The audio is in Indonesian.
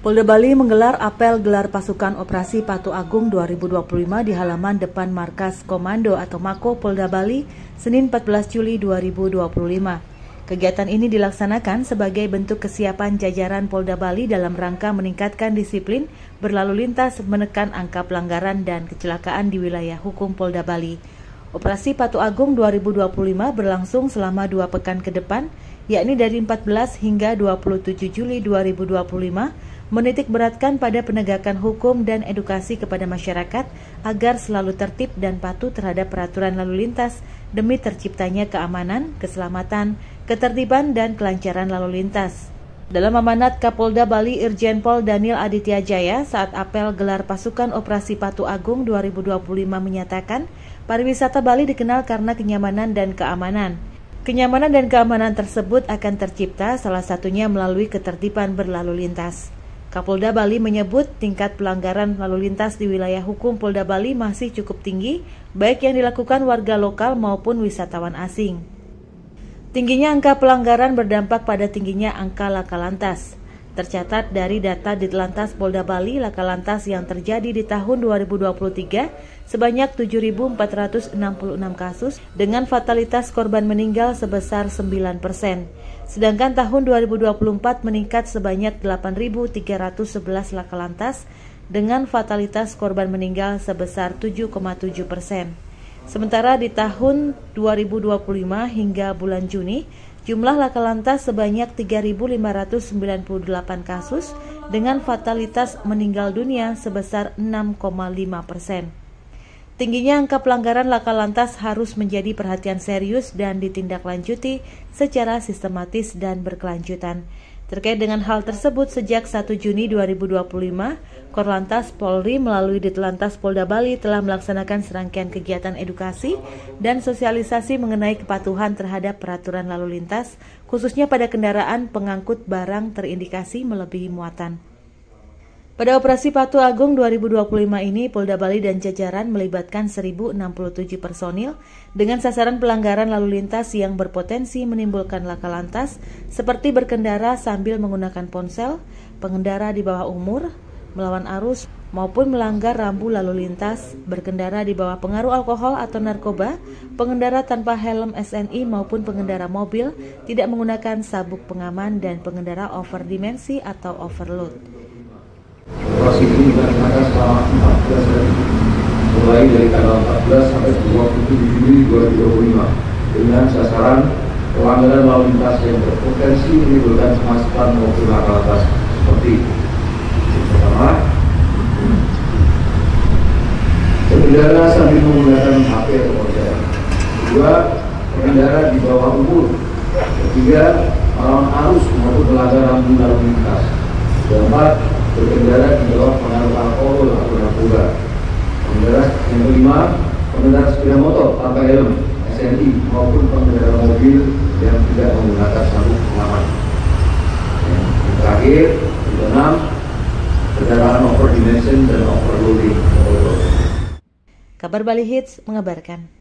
Polda Bali menggelar apel gelar pasukan operasi Patu Agung 2025 di halaman depan Markas Komando atau Mako Polda Bali, Senin 14 Juli 2025. Kegiatan ini dilaksanakan sebagai bentuk kesiapan jajaran Polda Bali dalam rangka meningkatkan disiplin berlalu lintas, menekan angka pelanggaran dan kecelakaan di wilayah hukum Polda Bali. Operasi Patu Agung 2025 berlangsung selama 2 pekan ke depan, yakni dari 14 hingga 27 Juli 2025, menitik beratkan pada penegakan hukum dan edukasi kepada masyarakat agar selalu tertib dan patuh terhadap peraturan lalu lintas demi terciptanya keamanan, keselamatan, ketertiban, dan kelancaran lalu lintas. Dalam amanat Kapolda Bali Irjen Pol Daniel Aditya Jaya saat apel gelar pasukan operasi Patu Agung 2025 menyatakan, pariwisata Bali dikenal karena kenyamanan dan keamanan. Kenyamanan dan keamanan tersebut akan tercipta salah satunya melalui ketertiban berlalu lintas. Kapolda Bali menyebut tingkat pelanggaran lalu lintas di wilayah hukum Polda Bali masih cukup tinggi, baik yang dilakukan warga lokal maupun wisatawan asing. Tingginya angka pelanggaran berdampak pada tingginya angka laka lantas. Tercatat dari data Ditlantas Polda Bali, laka lantas yang terjadi di tahun 2023 sebanyak 7.466 kasus dengan fatalitas korban meninggal sebesar 9%. Sedangkan tahun 2024 meningkat sebanyak 8.311 laka lantas dengan fatalitas korban meninggal sebesar 7,7%. Sementara di tahun 2025 hingga bulan Juni, jumlah laka lantas sebanyak 3.598 kasus dengan fatalitas meninggal dunia sebesar 6,5%. Tingginya angka pelanggaran laka lantas harus menjadi perhatian serius dan ditindaklanjuti secara sistematis dan berkelanjutan. Terkait dengan hal tersebut, sejak 1 Juni 2025, Korlantas Polri melalui Ditlantas Polda Bali telah melaksanakan serangkaian kegiatan edukasi dan sosialisasi mengenai kepatuhan terhadap peraturan lalu lintas, khususnya pada kendaraan pengangkut barang terindikasi melebihi muatan. Pada operasi Patu Agung 2025 ini, Polda Bali dan jajaran melibatkan 1.067 personil dengan sasaran pelanggaran lalu lintas yang berpotensi menimbulkan laka lantas seperti berkendara sambil menggunakan ponsel, pengendara di bawah umur, melawan arus, maupun melanggar rambu lalu lintas, berkendara di bawah pengaruh alkohol atau narkoba, pengendara tanpa helm SNI maupun pengendara mobil, tidak menggunakan sabuk pengaman, dan pengendara overdimensi atau overload. Operasi ini dilaksanakan selama 14 hari, mulai dari tanggal 14 sampai 27 Juli 2025 dengan sasaran pelanggaran lalu lintas yang berpotensi menimbulkan kemacetan maupun laka lantas seperti: pertama, pengendara sambil menggunakan HP atau ponsel; kedua, pengendara di bawah umur; ketiga, melawan arus maupun melanggar rambu lalu lintas; keempat, berkendara di bawah pengaruh alkohol atau narkoba; yang kelima, pengendara sepeda motor tanpa helm SNI maupun pengendara mobil yang tidak menggunakan sabuk pengaman; yang terakhir, keenam, kendaraan overdimension dan overloading. Kabar Bali Hits mengabarkan.